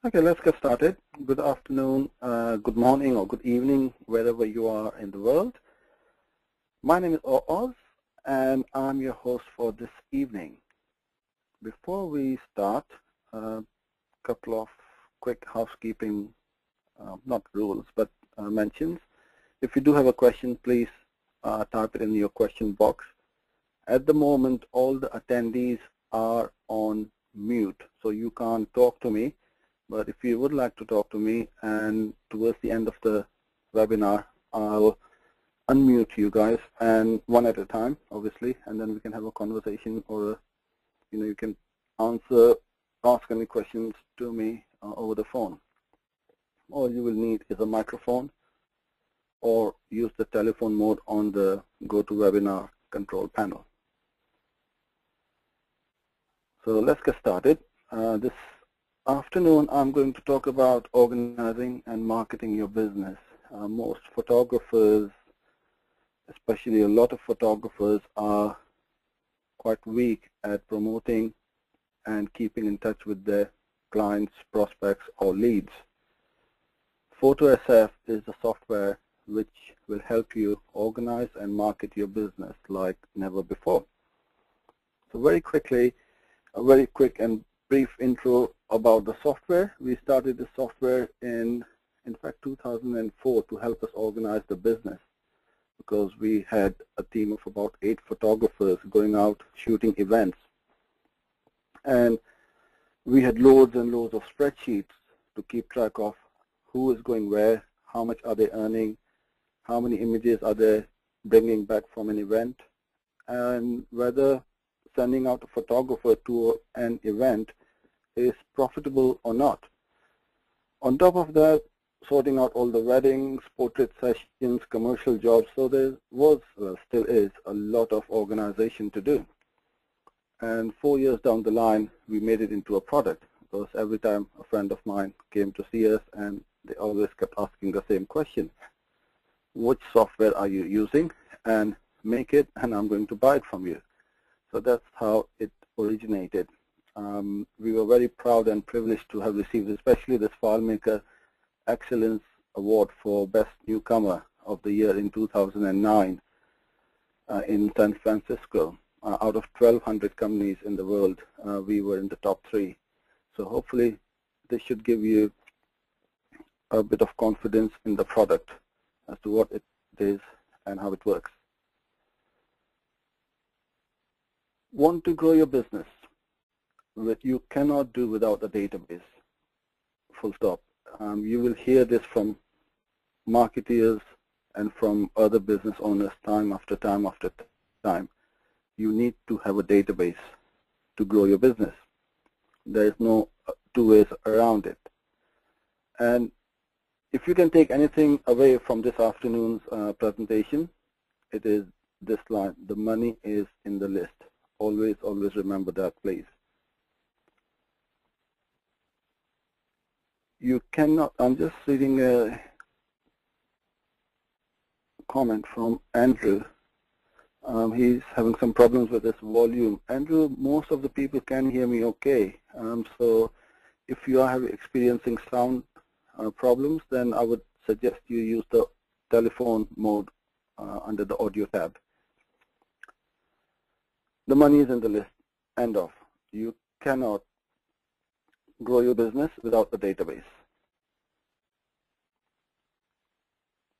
Okay, let's get started. Good afternoon, good morning, or good evening, wherever you are in the world. My name is Oz, and I'm your host for this evening. Before we start, a couple of quick housekeeping, not rules, but mentions. If you do have a question, please type it in your question box. At the moment, all the attendees are on mute, so you can't talk to me. But if you would like to talk to me, and towards the end of the webinar, I'll unmute you guys, and one at a time, obviously, and then we can have a conversation, or you can ask any questions to me over the phone. All you will need is a microphone, or use the telephone mode on the GoToWebinar control panel. So let's get started. This afternoon, I'm going to talk about organizing and marketing your business. Most photographers, especially a lot of photographers, are quite weak at promoting and keeping in touch with their clients, prospects, or leads. Foto SF is a software which will help you organize and market your business like never before. So very quickly, a very quick and brief intro about the software. We started the software in fact, 2004 to help us organize the business, because we had a team of about 8 photographers going out shooting events. And we had loads and loads of spreadsheets to keep track of who is going where, how much are they earning, how many images are they bringing back from an event, and whether sending out a photographer to an event is profitable or not. On top of that, sorting out all the weddings, portrait sessions, commercial jobs. So there was, still is, a lot of organization to do. And 4 years down the line, we made it into a product, because every time a friend of mine came to see us, and they always kept asking the same question: which software are you using? And make it, and I'm going to buy it from you. So that's how it originated. We were very proud and privileged to have received especially this FileMaker Excellence Award for Best Newcomer of the Year in 2009 in San Francisco. Out of 1,200 companies in the world, we were in the top 3. So hopefully this should give you a bit of confidence in the product as to what it is and how it works. Want to grow your business? You cannot do without a database, full stop. You will hear this from marketeers and from other business owners time after time after time. You need to have a database to grow your business. There is no two ways around it. And if you can take anything away from this afternoon's presentation, it is this line: the money is in the list. Always, always remember that, please. You cannot, I'm just reading a comment from Andrew. He's having some problems with his volume. Andrew, most of the people can hear me okay. So if you are experiencing sound problems, then I would suggest you use the telephone mode under the audio tab. The money is in the list. End of. You cannot grow your business without a database.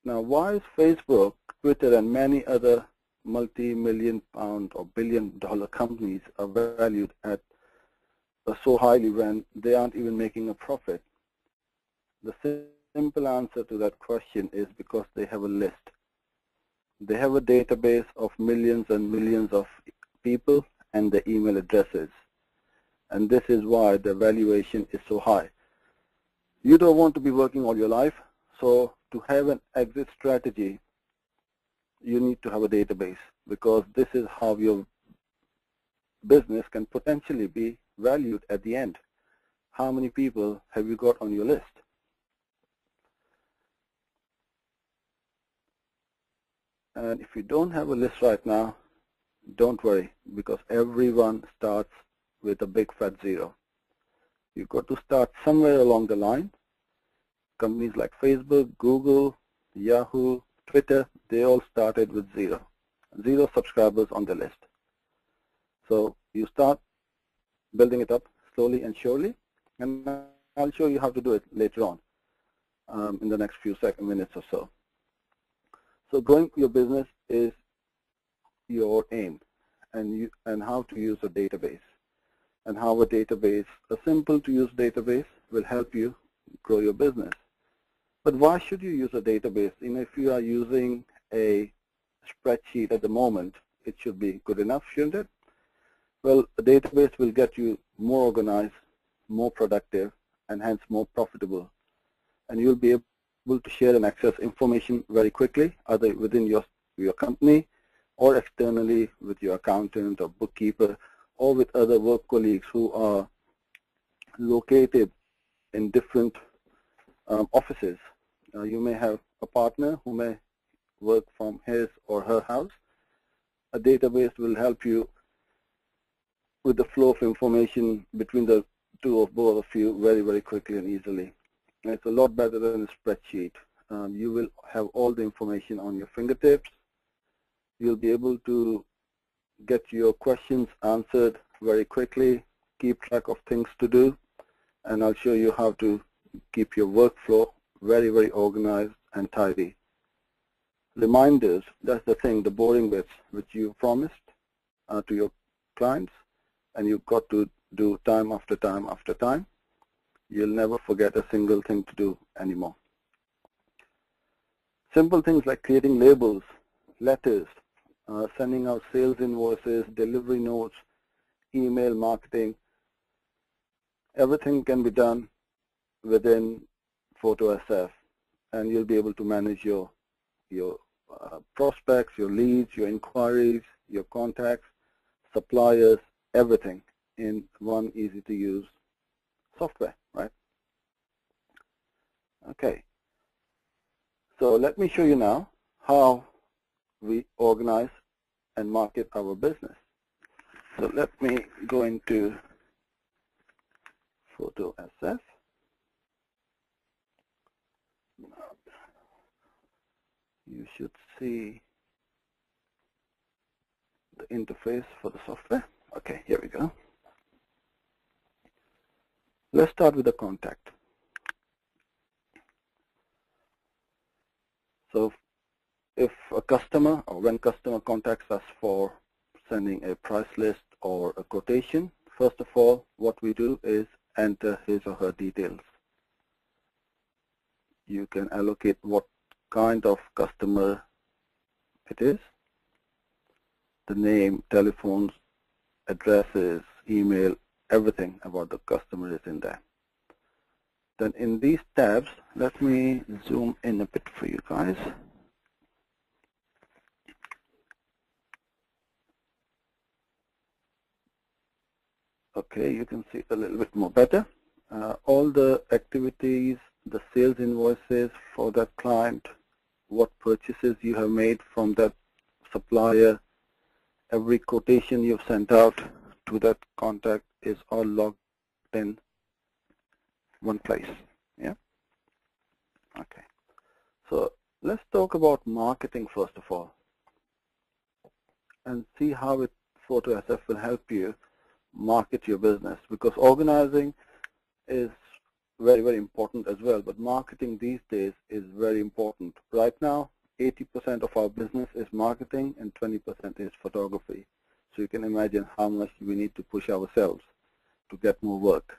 Now, why is Facebook, Twitter, and many other multi-million pound or billion-dollar companies are valued at so highly when they aren't even making a profit? The simple answer to that question is because they have a list. They have a database of millions and millions of people and their email addresses. And this is why the valuation is so high. You don't want to be working all your life, so to have an exit strategy, you need to have a database, because this is how your business can potentially be valued at the end. How many people have you got on your list? And if you don't have a list right now, don't worry, because everyone starts with a big fat zero. You've got to start somewhere along the line. Companies like Facebook, Google, Yahoo, Twitter, they all started with zero subscribers on the list. So you start building it up slowly and surely, and I'll show you how to do it later on in the next few minutes or so. So growing your business is your aim, and how to use a database, and how a simple to use database will help you grow your business. But why should you use a database? If you are using a spreadsheet at the moment, it should be good enough, shouldn't it? Well, a database will get you more organized, more productive, and hence more profitable. And you'll be able to share and access information very quickly, either within your company or externally with your accountant or bookkeeper, or with other work colleagues who are located in different offices. You may have a partner who may work from his or her house. A database will help you with the flow of information between the both of you very, very quickly and easily. And it's a lot better than a spreadsheet. You will have all the information on your fingertips. You'll be able to get your questions answered very quickly, keep track of things to do, and I'll show you how to keep your workflow very, very organized and tidy. Reminders, that's the thing, the boring bits which you promised to your clients, and you've got to do time after time after time. You'll never forget a single thing to do anymore. Simple things like creating labels, letters, sending out sales invoices, delivery notes, email marketing. Everything can be done within Foto SF, and you'll be able to manage your prospects, your leads, your inquiries, your contacts, suppliers, everything in one easy-to-use software, right? Okay. So let me show you now how we organize and market our business. So let me go into Foto SF. You should see the interface for the software. Okay, here we go. Let's start with the contact. So if a customer, or when customer contacts us for sending a price list or a quotation, first of all, what we do is enter his or her details. You can allocate what kind of customer it is, the name, telephones, addresses, email, everything about the customer is in there. Then in these tabs, let me zoom in a bit for you guys. Okay, you can see it a little bit more better. All the activities, the sales invoices for that client, what purchases you have made from that supplier, every quotation you've sent out to that contact is all logged in one place. Yeah. Okay. So let's talk about marketing first of all, and see how Foto SF will help you market your business, because organizing is very, very important as well, but marketing these days is very important. Right now, 80% of our business is marketing and 20% is photography. So you can imagine how much we need to push ourselves to get more work.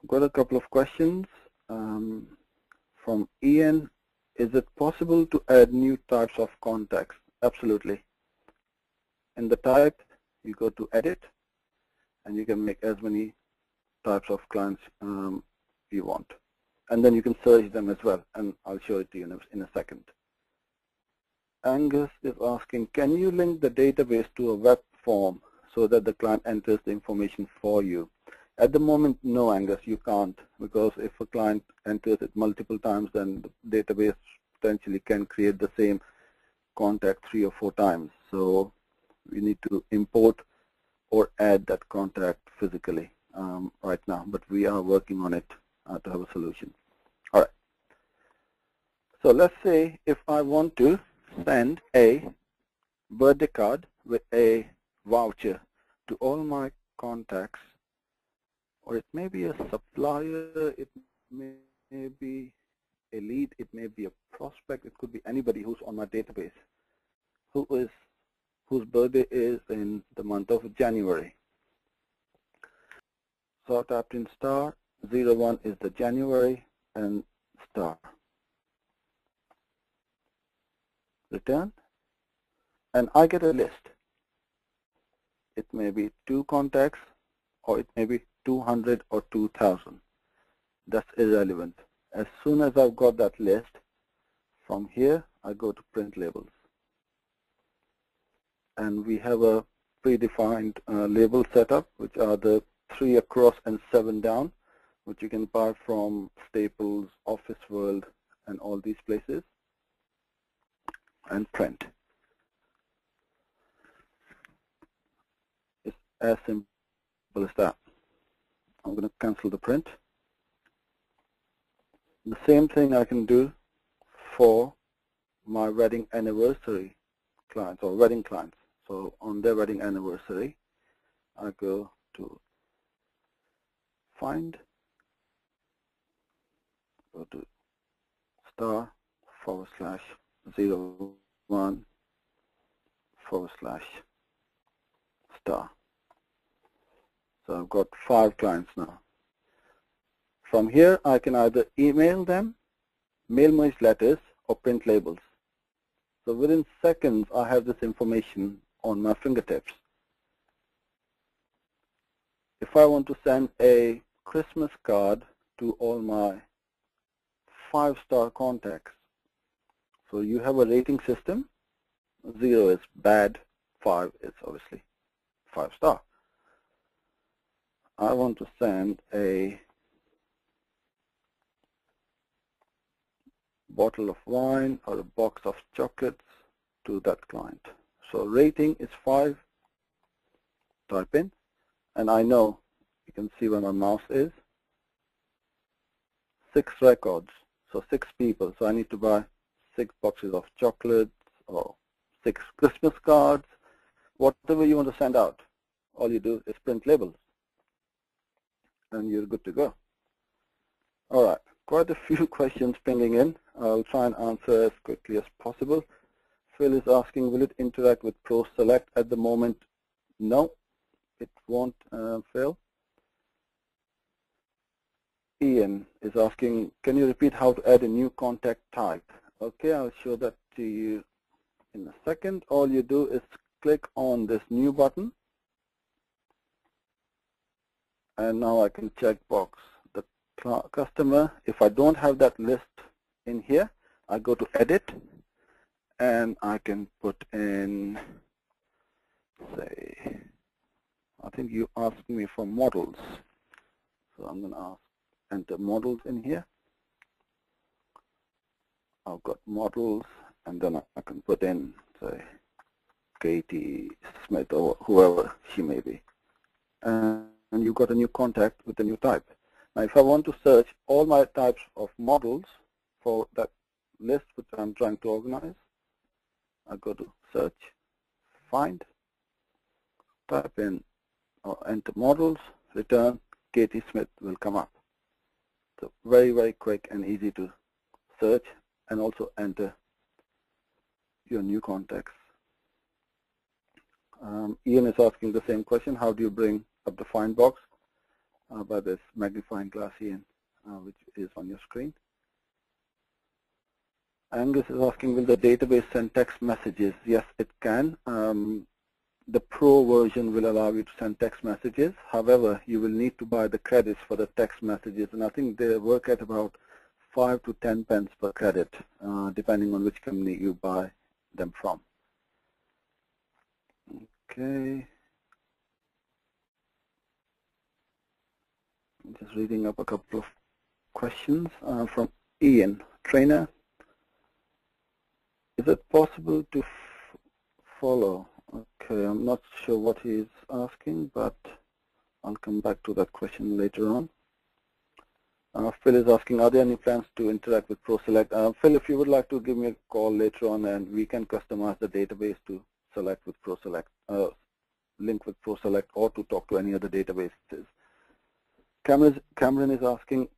I've got a couple of questions from Ian. Is it possible to add new types of contacts? Absolutely. In the type, you go to edit, and you can make as many types of clients you want. And then you can search them as well, and I'll show it to you in a second. Angus is asking, can you link the database to a web form so that the client enters the information for you? At the moment, no, Angus, you can't, because if a client enters it multiple times, then the database potentially can create the same contact 3 or 4 times. So we need to import or add that contact physically right now, but we are working on it to have a solution. All right. So let's say if I want to send a birthday card with a voucher to all my contacts, or it may be a supplier, it may be a lead, it may be a prospect, it could be anybody who's on my database whose birthday is in the month of January. So I tapped in star, 01 is the January, and star. Return, and I get a list. It may be 2 contacts, or it may be 200 or 2,000. That's irrelevant. As soon as I've got that list, from here I go to print labels. And we have a predefined label setup, which are the 3 across and 7 down, which you can buy from Staples, Office World, and all these places, and print. It's as simple as that. I'm going to cancel the print. The same thing I can do for my wedding anniversary clients or wedding clients. So on their wedding anniversary, I go to find, go to star /01 /star. So I've got 5 clients now. From here, I can either email them, mail merge letters, or print labels. So within seconds, I have this information on my fingertips. If I want to send a Christmas card to all my 5-star contacts, so you have a rating system. 0 is bad, 5 is obviously 5-star. I want to send a bottle of wine or a box of chocolates to that client. So rating is 5, type in, and I know, you can see where my mouse is, 6 records, so 6 people. So I need to buy 6 boxes of chocolates or 6 Christmas cards, whatever you want to send out. All you do is print labels, and you're good to go. All right, quite a few questions pinging in. I'll try and answer as quickly as possible. Phil is asking, will it interact with Pro Select at the moment? No, it won't, Phil. Ian is asking, can you repeat how to add a new contact type? Okay, I'll show that to you in a second. All you do is click on this new button, and now I can check box the customer. If I don't have that list in here, I go to edit, and I can put in, say, I think you asked me for models. So I'm going to enter models in here. I've got models, and then I can put in, say, Katie Smith or whoever she may be. And you've got a new contact with a new type. Now, if I want to search all my types of models for that list which I'm trying to organize, I go to search, find, type in or enter models, return, Katie Smith will come up. So very, very quick and easy to search and also enter your new contacts. Ian is asking the same question, how do you bring up the find box? By this magnifying glass, Ian, which is on your screen. Angus is asking, will the database send text messages? Yes, it can. The Pro version will allow you to send text messages. However, you will need to buy the credits for the text messages, and I think they work at about 5 to 10 pence per credit, depending on which company you buy them from. Okay. Just reading up a couple of questions from Ian. Trainer, is it possible to follow Okay, I'm not sure what he's asking, but I'll come back to that question later on. Phil is asking, are there any plans to interact with ProSelect? Phil, if you would like to give me a call later on, and we can customize the database to select with ProSelect, link with ProSelect, or to talk to any other databases. Cameron is asking,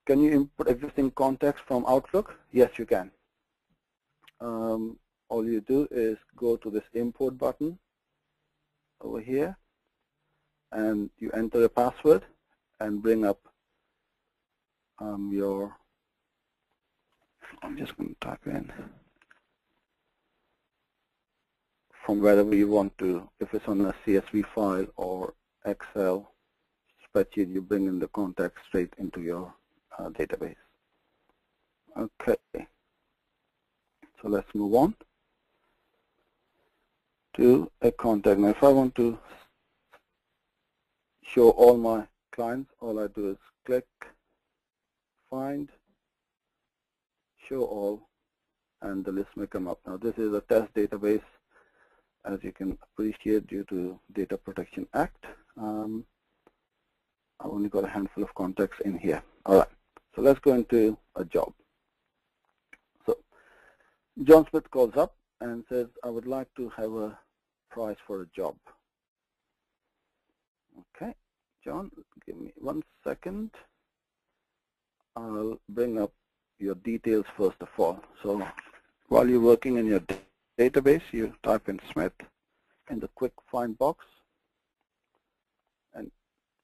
can you input existing context from Outlook? Yes, you can. All you do is go to this import button over here, and you enter a password and bring up I'm just going to type in from wherever you want to. If it's on a CSV file or Excel spreadsheet, you bring in the context straight into your database. Okay, so let's move on to a contact. Now, if I want to show all my clients, all I do is click, find, show all, and the list may come up. Now, this is a test database, as you can appreciate, due to Data Protection Act. I've only got a handful of contacts in here. All right, so let's go into a job. So John Smith calls up and says, I would like to have a price for a job. Okay, John, give me 1 second. I'll bring up your details first of all. So while you're working in your database, you type in Smith in the quick find box and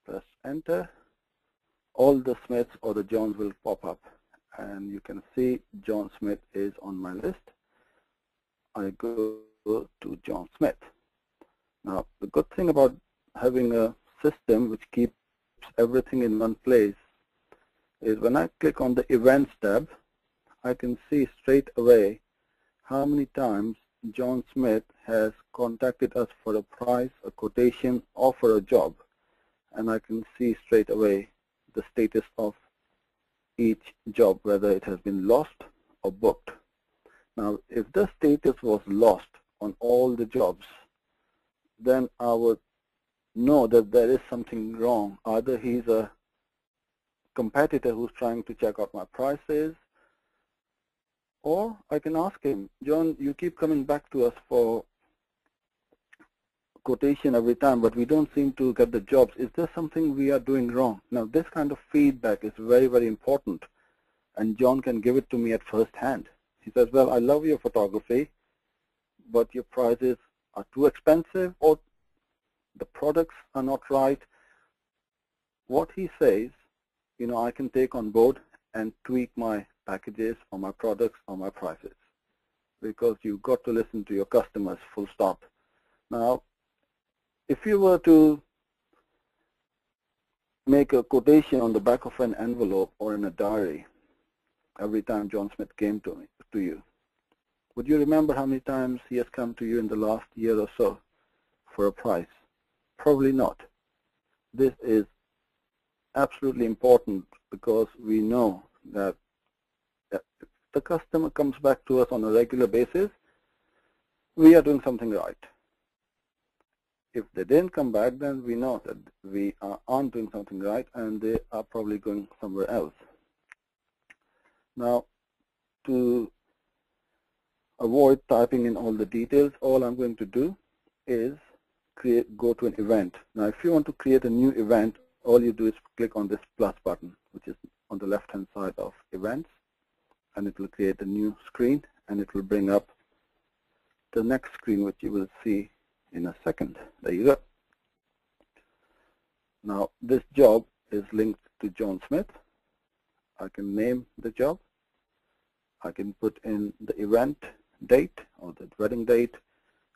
press enter. All the Smiths or the Johns will pop up, and you can see John Smith is on my list. I go to John Smith. Now, the good thing about having a system which keeps everything in one place is when I click on the Events tab, I can see straight away how many times John Smith has contacted us for a price, a quotation, or for a job. And I can see straight away the status of each job, whether it has been lost or booked. Now, if the status was lost on all the jobs, then I would know that there is something wrong. Either he's a competitor who's trying to check out my prices, or I can ask him, John, you keep coming back to us for quotation every time, but we don't seem to get the jobs. Is there something we are doing wrong? Now, this kind of feedback is very, very important, and John can give it to me at first hand. He says, well, I love your photography, but your prices are too expensive, or the products are not right. What he says, you know, I can take on board and tweak my packages or my products or my prices, because you've got to listen to your customers, full stop. Now, if you were to make a quotation on the back of an envelope or in a diary every time John Smith came to you, would you remember how many times he has come to you in the last year or so for a price? Probably not. This is absolutely important, because we know that if the customer comes back to us on a regular basis, we are doing something right. If they didn't come back, then we know that we aren't doing something right, and they are probably going somewhere else. Now, to avoid typing in all the details, all I'm going to do is go to an event. Now, if you want to create a new event, all you do is click on this plus button, which is on the left-hand side of events, and it will create a new screen, and it will bring up the next screen, which you will see in a second. There you go. Now, this job is linked to John Smith. I can name the job. I can put in the event date or the wedding date,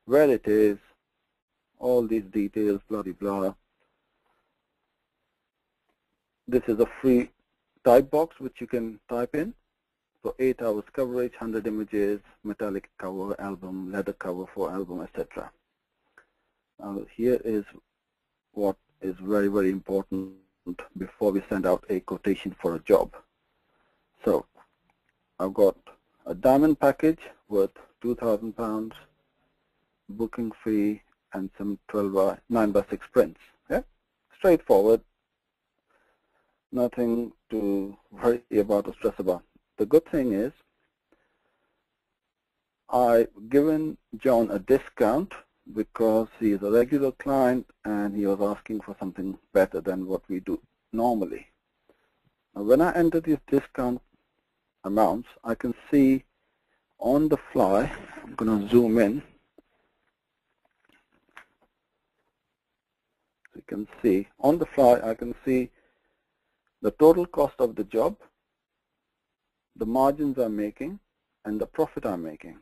where it is, all these details, blah, blah, blah. This is a free type box which you can type in. So 8 hours coverage, 100 images, metallic cover, album, leather cover for album, etc. Now, here is what is very, very important before we send out a quotation for a job. So I've got a diamond package worth £2,000, booking fee and some 9x6 prints. Yeah, straightforward, nothing to worry about or stress about. The good thing is I've given John a discount because he is a regular client and he was asking for something better than what we do normally. Now, when I enter these discount amounts, I can see on the fly, I'm going to zoom in. So you can see on the fly, I can see the total cost of the job, the margins I'm making, and the profit I'm making.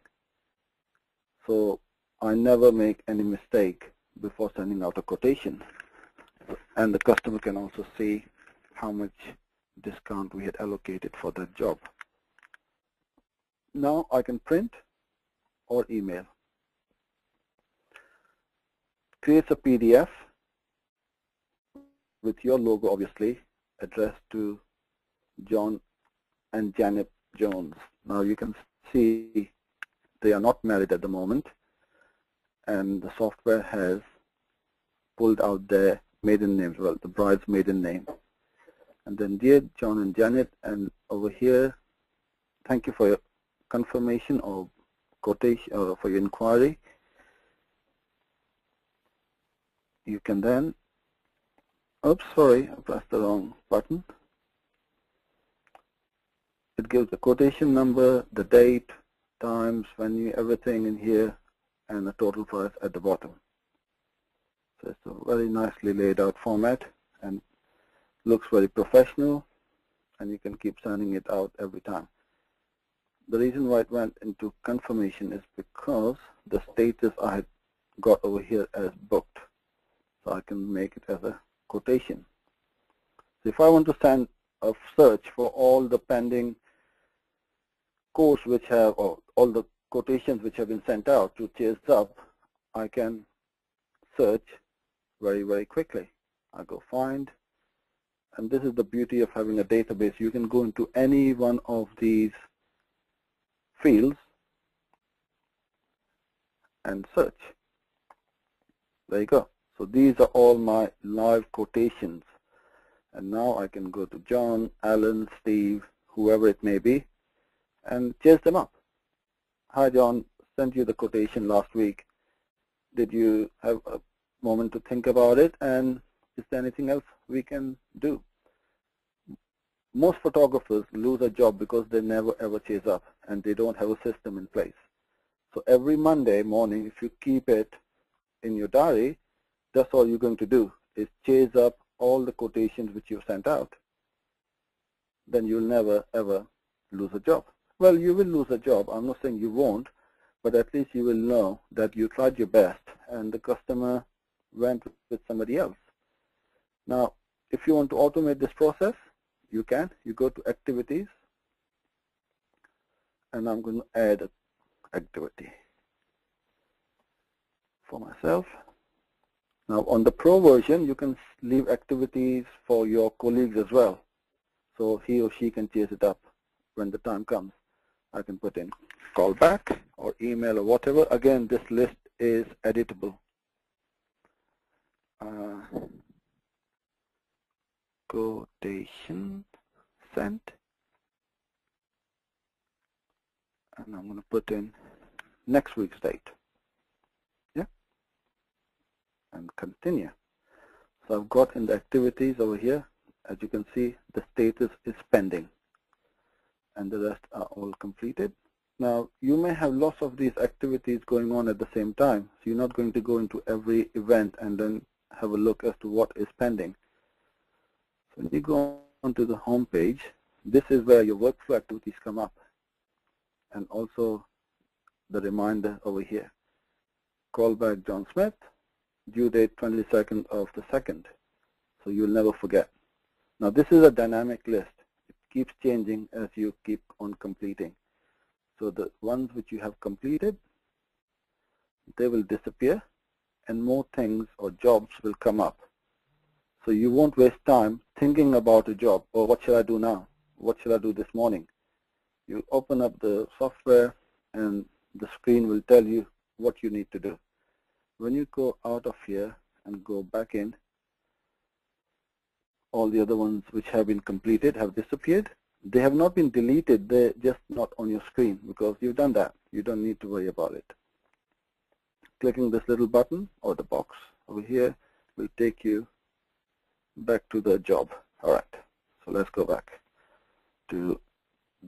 So I never make any mistake before sending out a quotation. And the customer can also see how much discount we had allocated for that job. Now I can print or email. Creates a PDF with your logo, obviously, addressed to John and Janet Jones. Now you can see they are not married at the moment, and the software has pulled out their maiden names, well, the bride's maiden name. And then, dear John and Janet, and over here, thank you for your confirmation or quotation or for your inquiry. You can then, oops, sorry, I pressed the wrong button. It gives the quotation number, the date, times, venue, everything in here, and the total price at the bottom. So it's a very nicely laid out format and looks very professional, and you can keep sending it out every time. The reason why it went into confirmation is because the status I had got over here as booked. So I can make it as a quotation. So if I want to send a search for all the pending quotes which have, or all the quotations which have been sent out to chase up, I can search very, very quickly. I go find, and this is the beauty of having a database. You can go into any one of these fields and search. There you go. So these are all my live quotations. And now I can go to John, Alan, Steve, whoever it may be, and chase them up. Hi John, sent you the quotation last week. Did you have a moment to think about it? And is there anything else we can do? Most photographers lose a job because they never ever chase up and they don't have a system in place. So every Monday morning, if you keep it in your diary, that's all you're going to do is chase up all the quotations which you sent out. Then you'll never ever lose a job. Well, you will lose a job. I'm not saying you won't, but at least you will know that you tried your best and the customer went with somebody else. Now, if you want to automate this process, you can. You go to activities, and I'm going to add an activity for myself. Now, on the Pro version, you can leave activities for your colleagues as well. So he or she can chase it up when the time comes. I can put in callback or email or whatever. Again, this list is editable. Quotation sent. And I'm going to put in next week's date. Yeah. And continue. So I've got in the activities over here, as you can see, the status is pending. And the rest are all completed. Now, you may have lots of these activities going on at the same time. So you're not going to go into every event and then have a look as to what is pending. So when you go onto the home page, this is where your workflow activities come up. And also the reminder over here. Callback John Smith, due date 22nd of the 2nd. So you'll never forget. Now this is a dynamic list. It keeps changing as you keep on completing. So the ones which you have completed, they will disappear and more things or jobs will come up. So you won't waste time thinking about a job, or what shall I do now? What shall I do this morning? You open up the software and the screen will tell you what you need to do. when you go out of here and go back in, all the other ones which have been completed have disappeared. They have not been deleted, they're just not on your screen because you've done that. You don't need to worry about it. Clicking this little button or the box over here will take you back to the job. All right, so let's go back to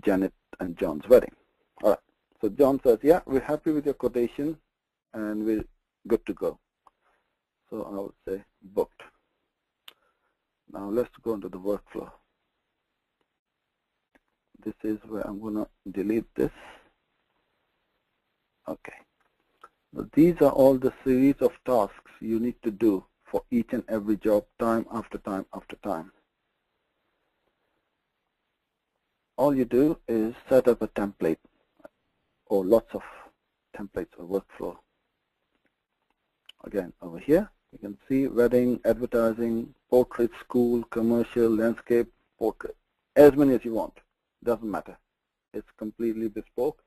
Janet and John's wedding. All right, so John says, yeah, we're happy with your quotation and we're good to go. So I would say booked. Now let's go into the workflow. This is where I'm going to delete this. Okay. Now, these are all the series of tasks you need to do for each and every job, time after time after time. All you do is set up a template or lots of templates or workflow. Again, over here, you can see wedding, advertising, portrait, school, commercial, landscape, portrait, as many as you want. Doesn't matter. It's completely bespoke.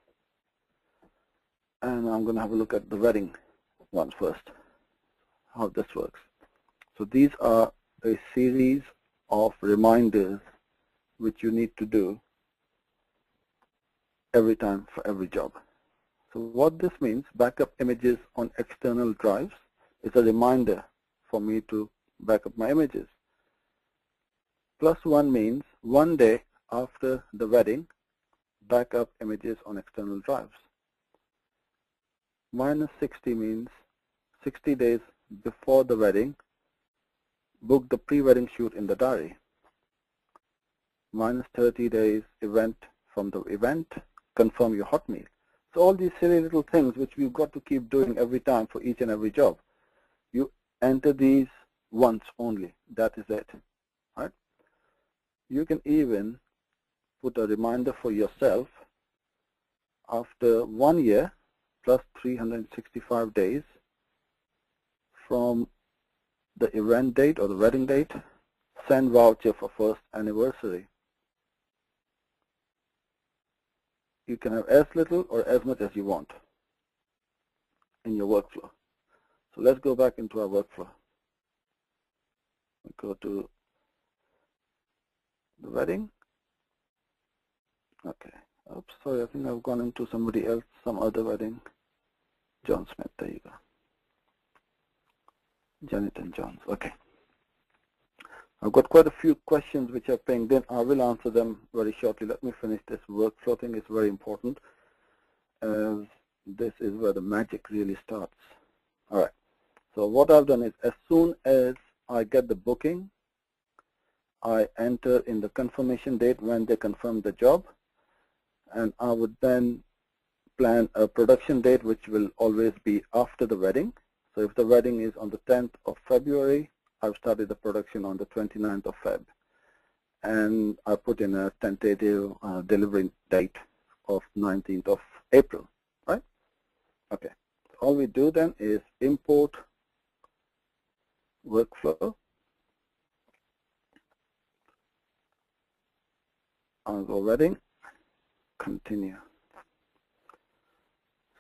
And I'm going to have a look at the wedding one first, how this works. So these are a series of reminders which you need to do every time for every job. So what this means, backup images on external drives, is a reminder for me to back up my images. +1 means one day after the wedding, backup images on external drives. -60 means 60 days before the wedding, book the pre-wedding shoot in the diary. -30 days event from the event, confirm your hot meal. So all these silly little things which we've got to keep doing every time for each and every job. You enter these once only. That is it. Right? You can even put a reminder for yourself after 1 year plus 365 days from the event date or the wedding date, send voucher for first anniversary. You can have as little or as much as you want in your workflow. So let's go back into our workflow. We go to the wedding. Okay. Oops, sorry, I think I've gone into somebody else, some other wedding. John Smith, there you go. Janet and John's, okay. I've got quite a few questions which are pinged in. I will answer them very shortly. Let me finish this workflow thing. It's very important, as this is where the magic really starts. All right. So what I've done is, as soon as I get the booking, I enter in the confirmation date when they confirm the job, and I would then plan a production date which will always be after the wedding. So if the wedding is on the 10th of February, I've started the production on the 29th of Feb. And I put in a tentative delivery date of 19th of April, right? Okay. So all we do then is import workflow. I'll go wedding, continue.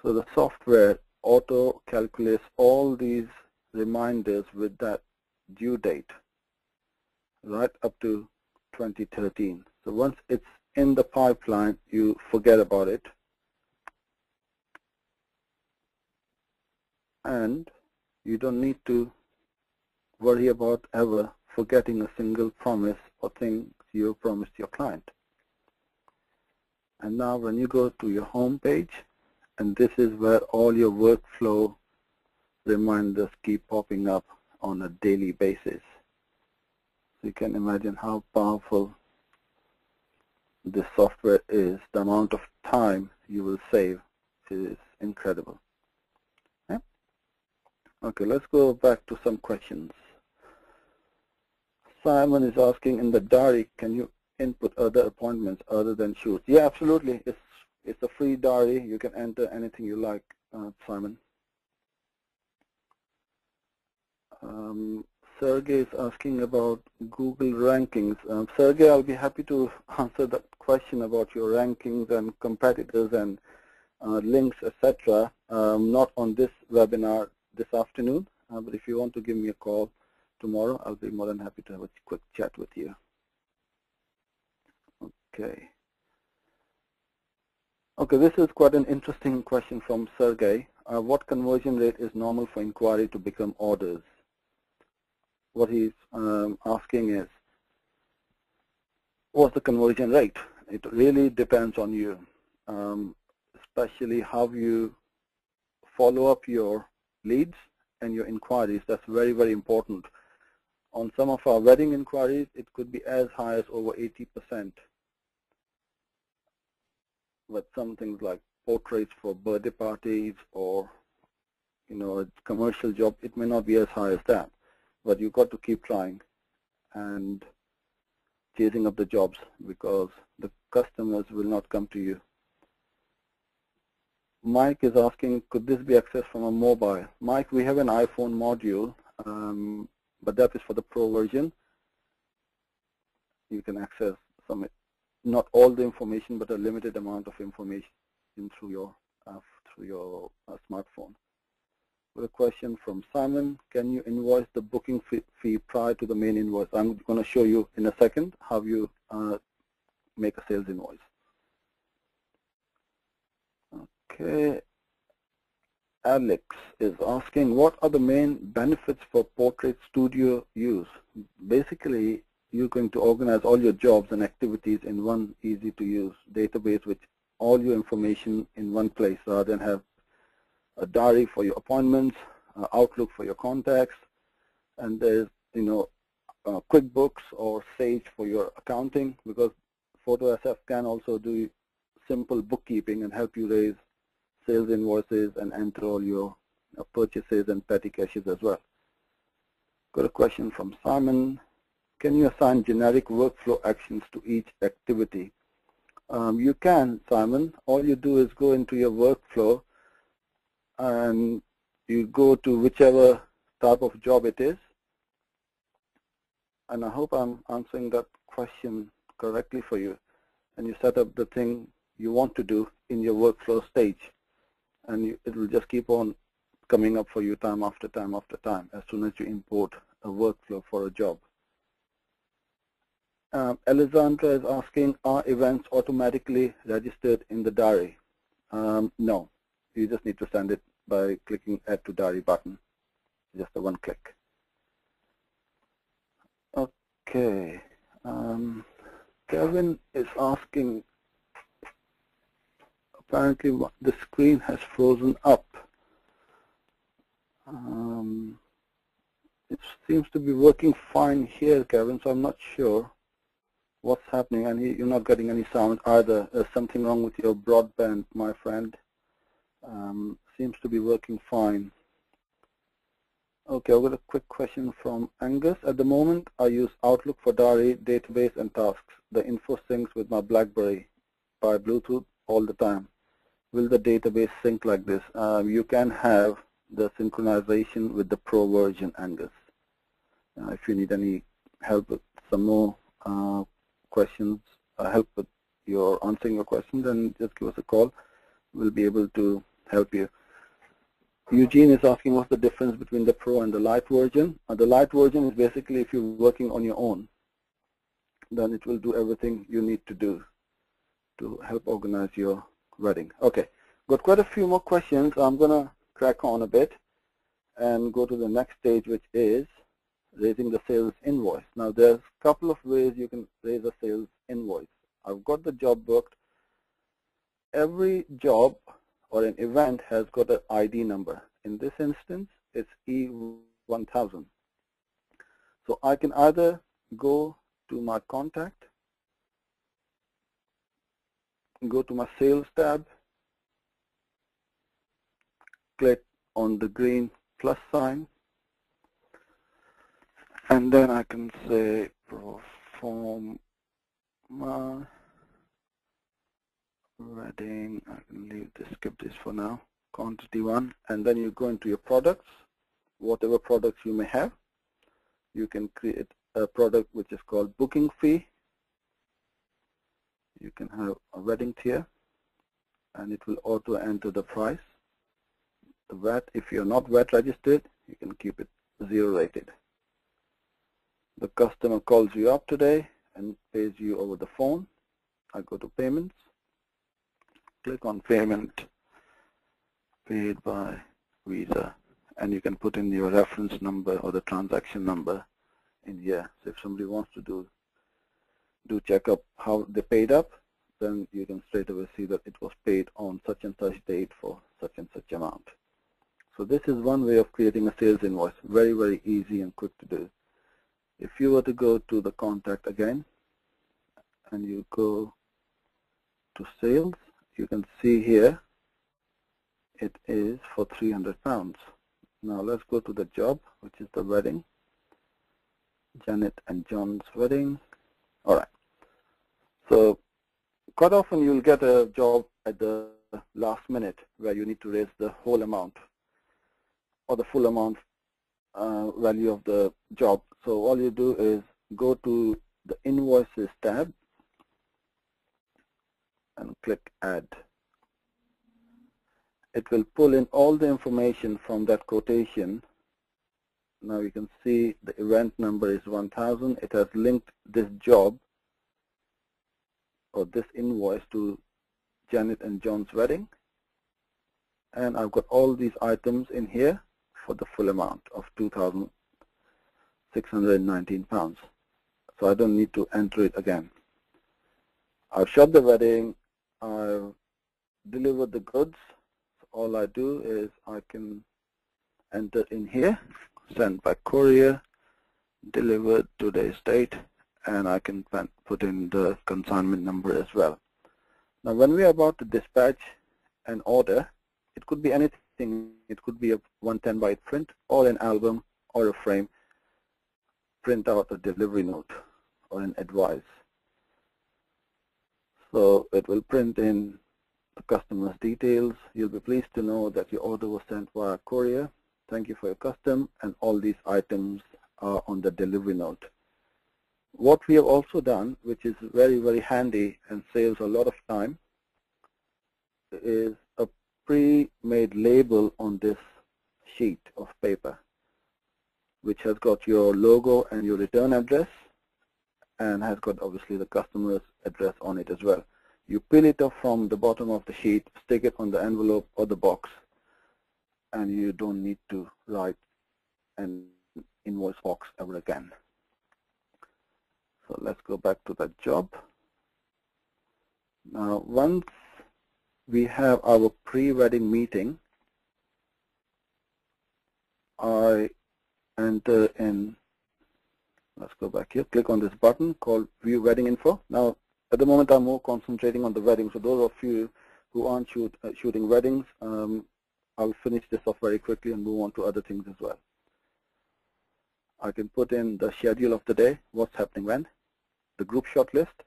So the software auto calculates all these reminders with that due date right up to 2013. So once it's in the pipeline, you forget about it, and you don't need to worry about ever forgetting a single promise or thing you promised your client. And now when you go to your home page, and this is where all your workflow reminders keep popping up on a daily basis. So you can imagine how powerful this software is. The amount of time you will save is incredible. Okay, okay, let's go back to some questions. Simon is asking, in the diary, can you input other appointments other than shoots? Yeah, absolutely. It's a free diary. You can enter anything you like, Simon. Sergey is asking about Google rankings. Sergey, I'll be happy to answer that question about your rankings and competitors and links, etc. Not on this webinar. this afternoon, but if you want to give me a call tomorrow, I'll be more than happy to have a quick chat with you. Okay. Okay, this is quite an interesting question from Sergey. What conversion rate is normal for inquiry to become orders? What he's asking is, what's the conversion rate? It really depends on you, especially how you follow up your leads and your inquiries. That's very, very important. On some of our wedding inquiries, it could be as high as over 80%. But some things like portraits for birthday parties or, you know, a commercial job, it may not be as high as that. But you've got to keep trying and chasing up the jobs, because the customers will not come to you. Mike is asking, could this be accessed from a mobile? Mike, we have an iPhone module, but that is for the Pro version. You can access some, not all the information, but a limited amount of information through your smartphone. With a question from Simon, can you invoice the booking fee prior to the main invoice? I'm going to show you in a second how you make a sales invoice. Okay. Alex is asking, what are the main benefits for Portrait Studio use? Basically, you're going to organize all your jobs and activities in one easy-to-use database with all your information in one place, rather than have a diary for your appointments, Outlook for your contacts, and there's, you know, QuickBooks or Sage for your accounting, because Foto SF can also do simple bookkeeping and help you raise sales invoices and enter all your purchases and petty caches as well. Got a question from Simon. Can you assign generic workflow actions to each activity? You can, Simon. All you do is go into your workflow and you go to whichever type of job it is. And I hope I'm answering that question correctly for you. And you set up the thing you want to do in your workflow stage. And it will just keep on coming up for you time after time after time as soon as you import a workflow for a job. Alessandra is asking, are events automatically registered in the diary? No, you just need to send it by clicking Add to Diary button, just a one click. Okay, Kevin is asking, apparently the screen has frozen up. It seems to be working fine here, Kevin, so I'm not sure what's happening, and you're not getting any sound either. There's something wrong with your broadband, my friend. Seems to be working fine. Okay, I've got a quick question from Angus. At the moment, I use Outlook for diary, database, and tasks. The info syncs with my BlackBerry by Bluetooth all the time. Will the database sync like this? You can have the synchronization with the Pro version, Angus. If you need any help with some more questions, help with your answering your questions, then just give us a call. We'll be able to help you. Eugene is asking what's the difference between the Pro and the Lite version. The Lite version is basically if you're working on your own, then it will do everything you need to do to help organize your wedding. Okay, got quite a few more questions. I'm going to crack on a bit and go to the next stage, which is raising the sales invoice. Now there's a couple of ways you can raise a sales invoice. I've got the job booked. Every job or an event has got an ID number. In this instance, it's E1000. So I can either go to my contact, go to my sales tab, click on the green plus sign, and then I can say perform my wedding. I can leave this, skip this for now, quantity 1, and then you go into your products, whatever products you may have. You can create a product which is called booking fee. You can have a wedding tier, and it will auto enter the price. The VAT, if you're not VAT registered, you can keep it 0 rated. The customer calls you up today and pays you over the phone. I go to payments, click on payment, paid by Visa, and you can put in your reference number or the transaction number in here. So if somebody wants to do check up how they paid up, then you can straight away see that it was paid on such and such date for such and such amount. So this is one way of creating a sales invoice. Very, very easy and quick to do. If you were to go to the contact again and you go to sales, you can see here it is for £300. Now let's go to the job, which is the wedding, Janet and John's wedding. All right. So quite often you'll get a job at the last minute where you need to raise the whole amount or the full amount value of the job. So all you do is go to the Invoices tab and click Add. It will pull in all the information from that quotation. Now you can see the event number is 1000. It has linked this job or this invoice to Janet and John's wedding. And I've got all these items in here for the full amount of £2,619. So I don't need to enter it again. I've shot the wedding, I've delivered the goods. So all I do is I can enter in here, sent by courier, delivered today's date, and I can put in the consignment number as well. Now when we are about to dispatch an order, it could be anything. It could be a 110 byte print or an album or a frame. Print out a delivery note or an advice. So it will print in the customer's details. You'll be pleased to know that your order was sent via courier. Thank you for your custom, and all these items are on the delivery note. What we have also done, which is very, very handy and saves a lot of time, is a pre-made label on this sheet of paper, which has got your logo and your return address, and has got obviously the customer's address on it as well. You peel it off from the bottom of the sheet, stick it on the envelope or the box, and you don't need to write an invoice box ever again. So let's go back to that job. Now once we have our pre-wedding meeting, I enter in, let's go back here, click on this button called View Wedding Info. Now at the moment I'm more concentrating on the wedding, so those of you who aren't shooting weddings, I'll finish this off very quickly and move on to other things as well. I can put in the schedule of the day, what's happening when, the group shot list,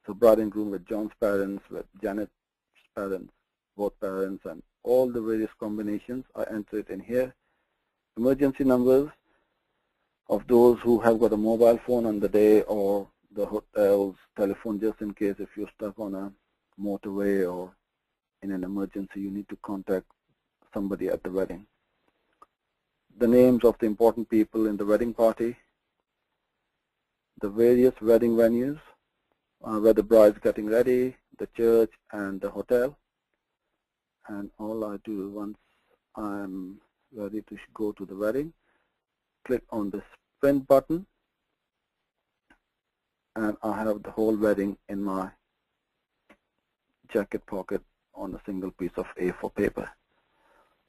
so bride and groom with John's parents, with Janet's parents, both parents, and all the various combinations. I enter it in here. Emergency numbers of those who have got a mobile phone on the day, or the hotel's telephone, just in case if you're stuck on a motorway or in an emergency you need to contact somebody at the wedding. The names of the important people in the wedding party, the various wedding venues where the bride's getting ready, the church and the hotel. And all I do once I'm ready to go to the wedding, click on this print button, and I have the whole wedding in my jacket pocket on a single piece of A4 paper.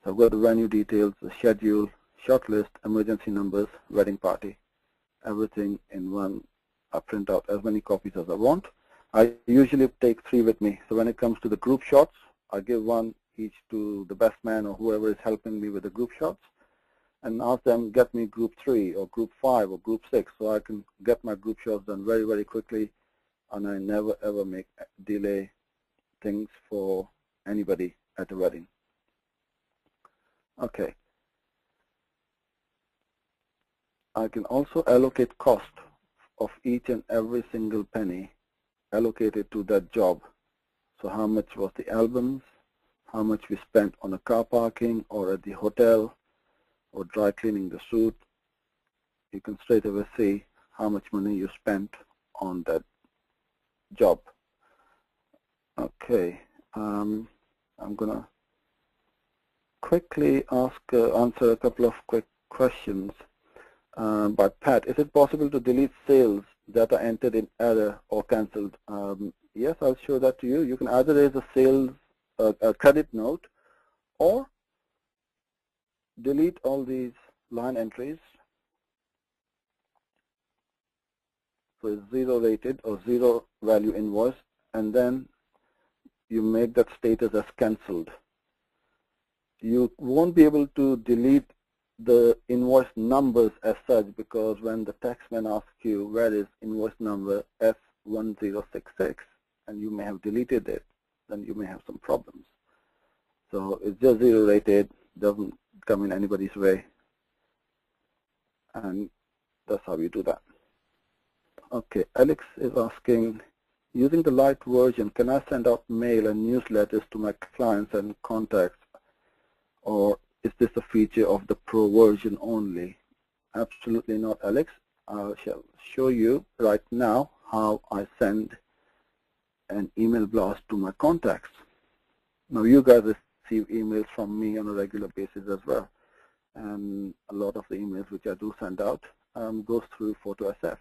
So I've got the venue details, the schedule, short list, emergency numbers, wedding party, everything in one. I print out as many copies as I want. I usually take 3 with me. So when it comes to the group shots, I give 1 each to the best man or whoever is helping me with the group shots, and ask them get me group 3 or group 5 or group 6, so I can get my group shots done very, very quickly, and I never ever make delay things for anybody at a wedding. Okay. I can also allocate cost of each and every single penny allocated to that job. So how much was the albums, how much we spent on a car parking or at the hotel or dry cleaning the suit, you can straight away see how much money you spent on that job. Okay, I'm gonna quickly answer a couple of quick questions. But Pat, is it possible to delete sales that are entered in error or cancelled? Yes, I'll show that to you. You can either raise a sales a credit note or delete all these line entries. So it's 0 rated or 0 value invoice, and then you make that status as cancelled. You won't be able to delete the invoice numbers as such, because when the taxman asks you where is invoice number F1066 and you may have deleted it, then you may have some problems. So it's just 0 rated, doesn't come in anybody's way, and that's how you do that. Okay, Alex is asking, using the light version, can I send out mail and newsletters to my clients and contacts, or is this a feature of the pro version only? Absolutely not, Alex. I shall show you right now how I send an email blast to my contacts. Now you guys receive emails from me on a regular basis as well, and a lot of the emails which I do send out goes through Foto SF.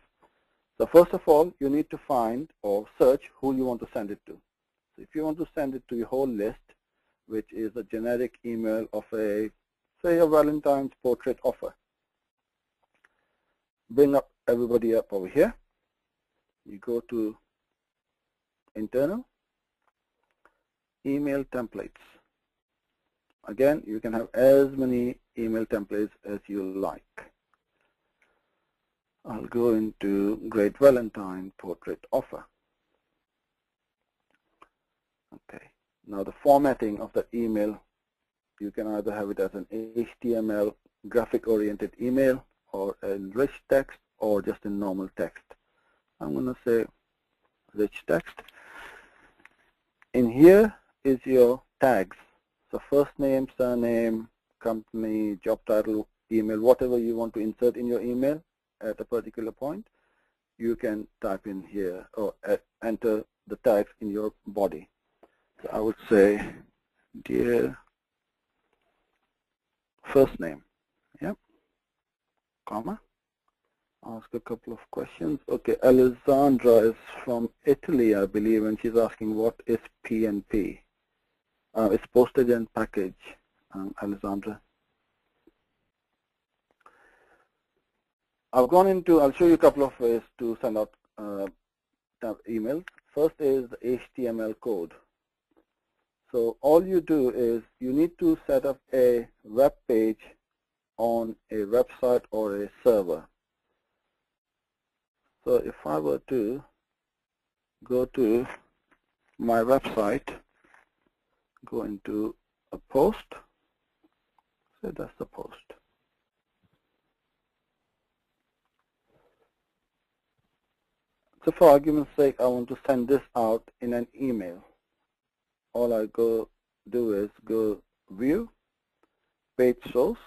So first of all, you need to find or search who you want to send it to. So if you want to send it to your whole list, which is a generic email of a, say, a Valentine's portrait offer, bring up everybody up over here. You go to internal, email templates. Again, you can have as many email templates as you like. I'll go into Great Valentine Portrait Offer. Okay, now the formatting of the email, you can either have it as an HTML graphic-oriented email, or in rich text, or just in normal text. I'm going to say rich text. In here is your tags. So first name, surname, company, job title, email, whatever you want to insert in your email at a particular point, you can type in here or enter the tags in your body. So I would say, dear first name, yeah, comma, ask a couple of questions. Okay, Alessandra is from Italy, I believe, and she's asking what is P&P? It's postage and package, Alessandra. I've gone into, I'll show you a couple of ways to send out emails. First is the HTML code. So all you do is you need to set up a web page on a website or a server. So if I were to go to my website, go into a post, so that's the post. So for argument's sake, I want to send this out in an email. All I do is go view, page source,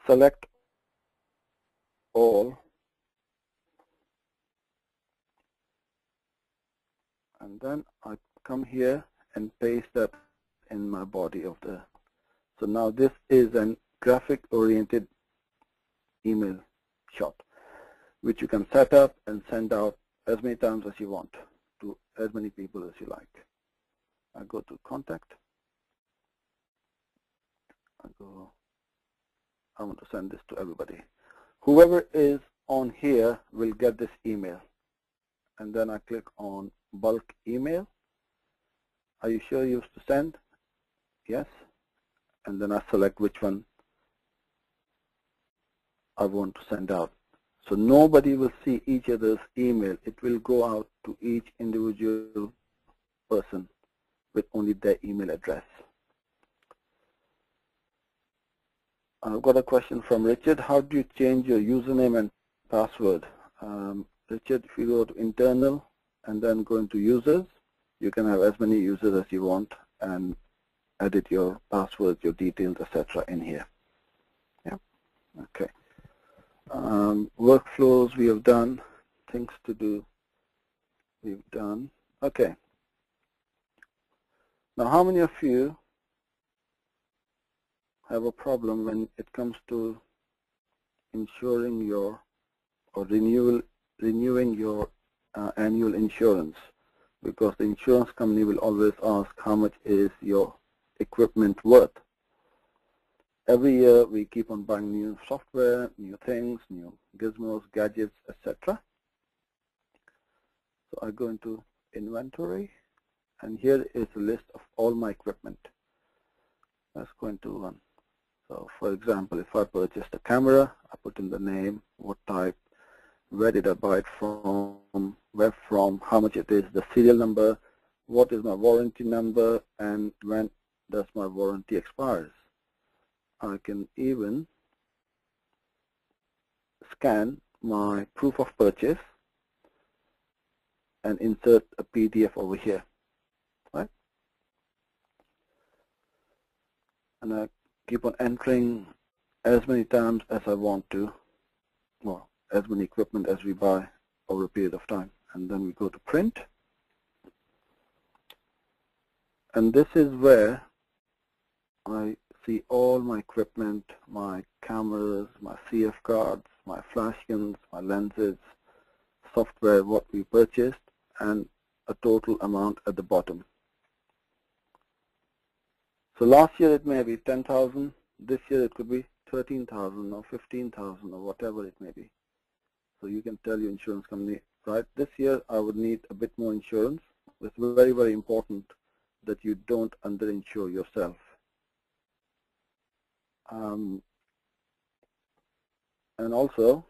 select all, and then I come here and paste that in my body of the. So now this is an graphic oriented email shot, which you can set up and send out as many times as you want to as many people as you like. I go to contact. I want to send this to everybody. Whoever is on here will get this email. And then I click on bulk email. Are you sure you used to send? Yes. And then I select which one I want to send out. So nobody will see each other's email. It will go out to each individual person with only their email address. I've got a question from Richard. How do you change your username and password? Richard, if you go to internal and then go into users, You can have as many users as you want and edit your passwords, your details, etc. in here. Yeah. Okay. Workflows we have done. Things to do we've done. Okay. Now, how many of you have a problem when it comes to insuring your or renewing your annual insurance? Because the insurance company will always ask how much is your equipment worth. Every year we keep on buying new software, new things, new gizmos, gadgets, etc. So I go into inventory, and here is a list of all my equipment. Let's go into one. So for example, if I purchased a camera, I put in the name, what type, where did I buy it from, where from, how much it is, the serial number, what is my warranty number, and when does my warranty expires. I can even scan my proof of purchase and insert a PDF over here, right? And I keep on entering as many times as I want to, well, as many equipment as we buy over a period of time. And then we go to print. And this is where I see all my equipment, my cameras, my CF cards, my flash guns, my lenses, software, what we purchased, and a total amount at the bottom. So last year it may be 10,000, this year it could be 13,000 or 15,000 or whatever it may be. So you can tell your insurance company, right, this year I would need a bit more insurance. It's very, very important that you don't underinsure yourself. And also,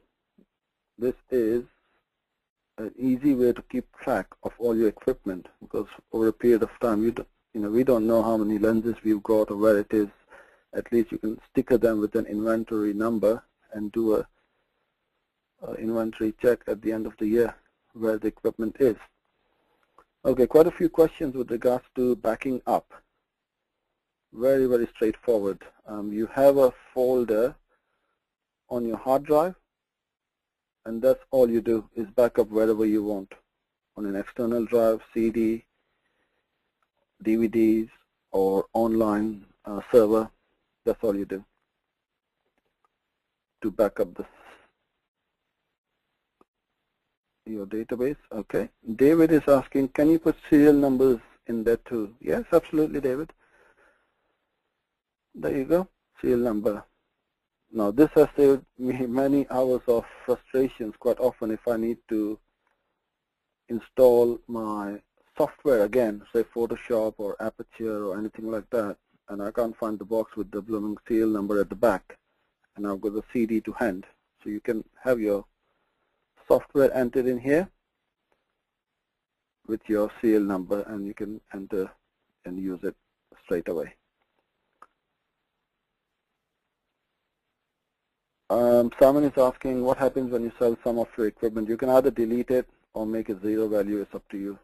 this is an easy way to keep track of all your equipment, because over a period of time, we don't know how many lenses we've got or where it is. At least you can sticker them with an inventory number and do a inventory check at the end of the year where the equipment is. Okay, quite a few questions with regards to backing up. Very, very straightforward. You have a folder on your hard drive, and that's all you do is back up wherever you want, on an external drive, CD, DVDs, or online server. That's all you do to back up your database. Okay. David is asking, can you put serial numbers in there too? Yes, absolutely, David. There you go, serial number. Now this has saved me many hours of frustrations quite often if I need to install my software again, say Photoshop or Aperture or anything like that, and I can't find the box with the blooming serial number at the back, and I've got the CD to hand. So you can have your software entered in here with your serial number, and you can enter and use it straight away. Simon is asking, what happens when you sell some of your equipment? You can either delete it or make it zero value. It's up to you.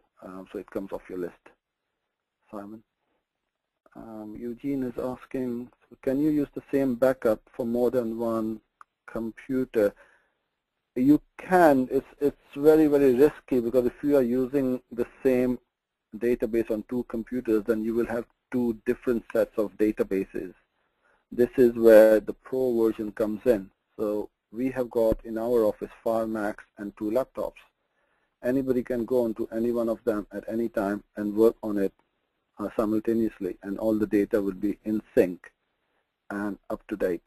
So it comes off your list. Simon. Eugene is asking, can you use the same backup for more than one computer? You can. It's very, very risky, because if you are using the same database on two computers, then you will have two different sets of databases. This is where the Pro version comes in. So we have got in our office 5 Macs and 2 laptops. Anybody can go onto any one of them at any time and work on it simultaneously, and all the data will be in sync and up to date.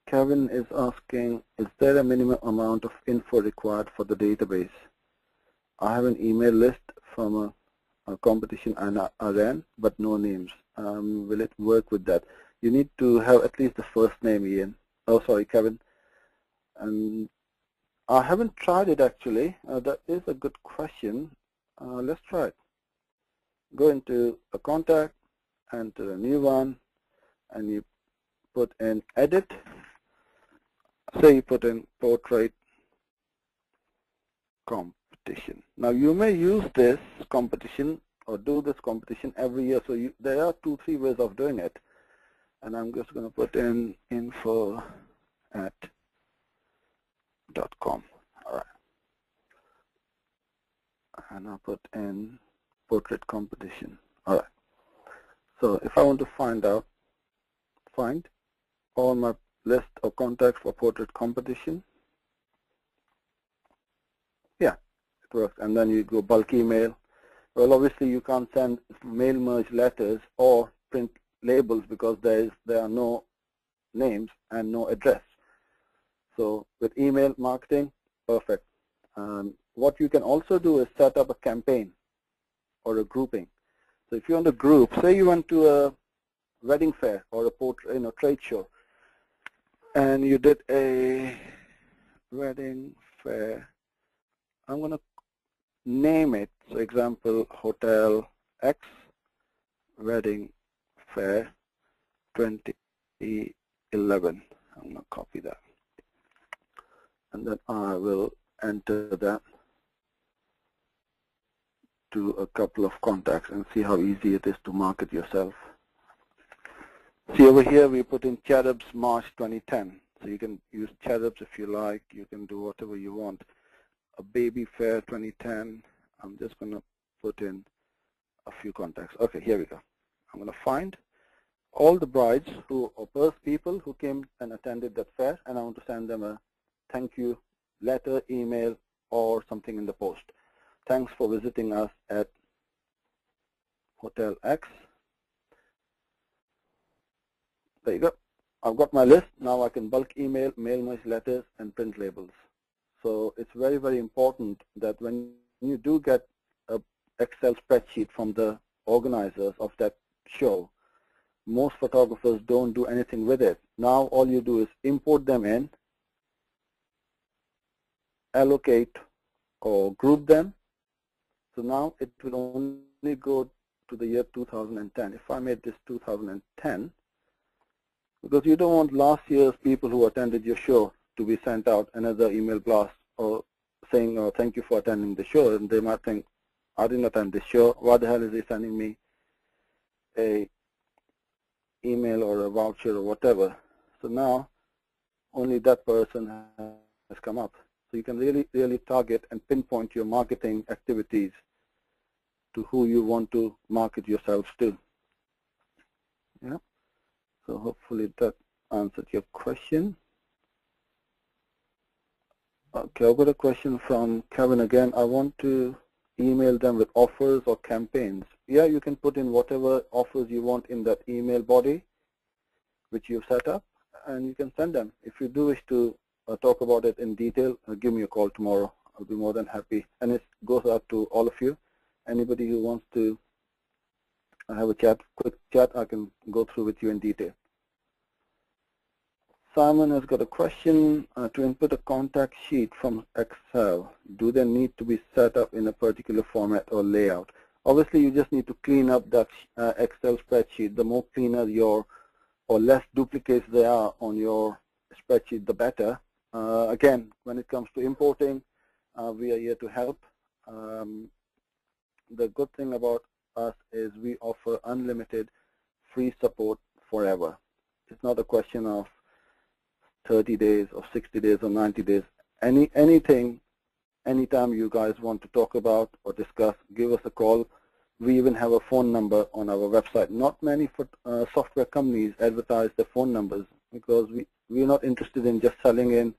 Kevin is asking, is there a minimum amount of info required for the database? I have an email list from a competition I ran, but no names. Will it work with that? You need to have at least the first name, Ian. Oh, sorry, Kevin. And I haven't tried it actually. That is a good question. Let's try it. Go into a contact, enter a new one, and you put in edit. Say you put in portrait competition. competition. Now you may use this competition or do this competition every year. So there are 2-3 ways of doing it. And I'm just going to put in info@.com. All right. And I'll put in portrait competition. All right. So if I want to find all my list of contacts for portrait competition, yeah, it works. And then you go bulk email. Well, obviously you can't send mail merge letters or print labels because there are no names and no address. So with email marketing, perfect. What you can also do is set up a campaign or a grouping. So if you want a group, say you went to a wedding fair or a trade show, and you did a wedding fair. I'm going to name it, so example, Hotel X Wedding Fair 2011. I'm going to copy that. And then I will enter that to a couple of contacts and see how easy it is to market yourself. See over here we put in Cherubs March 2010. So you can use Cherubs if you like. You can do whatever you want. A baby fair 2010. I'm just going to put in a few contacts. Okay, here we go. I'm going to find all the brides or first people who came and attended that fair, and I want to send them a thank you letter, email, or something in the post. Thanks for visiting us at Hotel X. There you go. I've got my list. Now I can bulk email, mail merge letters, and print labels. So it's very, very important that when you do get an Excel spreadsheet from the organizers of that show, most photographers don't do anything with it. Now all you do is import them in, allocate or group them. So now it will only go to the year 2010. If I made this 2010, because you don't want last year's people who attended your show to be sent out another email blast or saying, oh, thank you for attending the show, and they might think, I didn't attend this show. Why the hell is he sending me a email or a voucher or whatever? So now only that person has come up. So you can really target and pinpoint your marketing activities to who you want to market yourselves to. Yeah. So hopefully that answered your question. Okay, I've got a question from Kevin again. I want to email them with offers or campaigns. Yeah, you can put in whatever offers you want in that email body, which you've set up, and you can send them. If you do wish to talk about it in detail, give me a call tomorrow. I'll be more than happy. And it goes out to all of you. Anybody who wants to have a quick chat, I can go through with you in detail. Simon has got a question. To input a contact sheet from Excel, do they need to be set up in a particular format or layout? Obviously, you just need to clean up that Excel spreadsheet. The more cleaner or less duplicates there are on your spreadsheet, the better. Again, when it comes to importing, we are here to help. The good thing about us is we offer unlimited free support forever. It's not a question of 30 days or 60 days or 90 days. Anything, anytime you guys want to talk about or discuss, give us a call. We even have a phone number on our website. Not many software companies advertise their phone numbers because we're not interested in just selling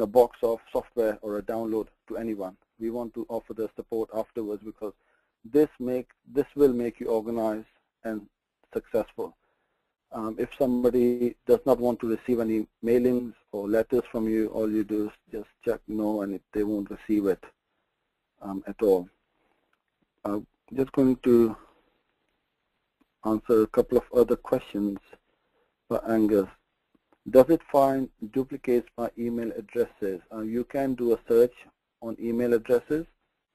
a box of software or a download to anyone. We want to offer the support afterwards because this will make you organized and successful. If somebody does not want to receive any mailings or letters from you, all you do is just check no, and they won't receive it at all. I'm just going to answer a couple of other questions by Angus. Does it find duplicates by email addresses? You can do a search on email addresses,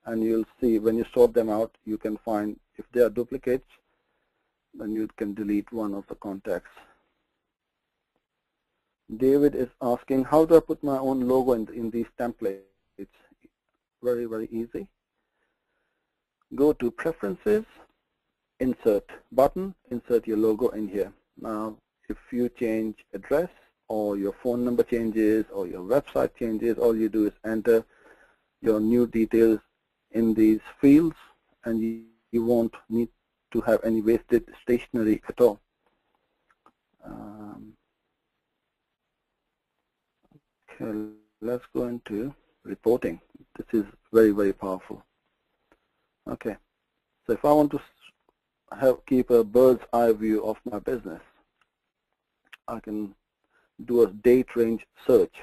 and you'll see when you sort them out, you can find if they are duplicates, then you can delete one of the contacts. David is asking, how do I put my own logo in these templates? very, very easy. Go to Preferences, Insert button, insert your logo in here. Now, if you change address or your phone number changes or your website changes, all you do is enter your new details in these fields, and you won't need to have any wasted stationery at all. Okay, let's go into reporting. This is very, very powerful. Okay, so if I want to keep a bird's eye view of my business, I can do a date range search: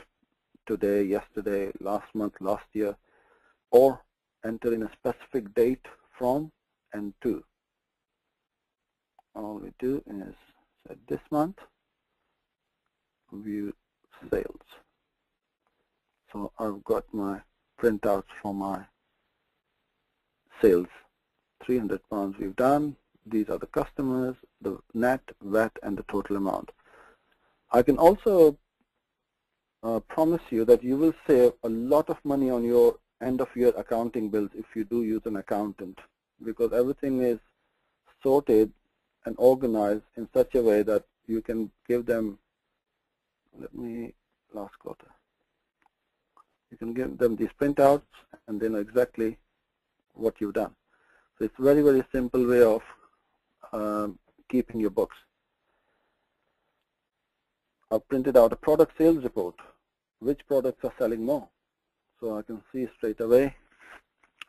today, yesterday, last month, last year, or enter in a specific date from and to. All we do is set this month, view sales. So I've got my printouts for my sales. £300 we've done. These are the customers, the net, VAT, and the total amount. I can also promise you that you will save a lot of money on your end of year accounting bills if you do use an accountant, because everything is sorted and organized in such a way that you can give them, last quarter. You can give them these printouts and they know exactly what you've done. So it's a very, very simple way of keeping your books. I've printed out a product sales report. Which products are selling more? So I can see straight away.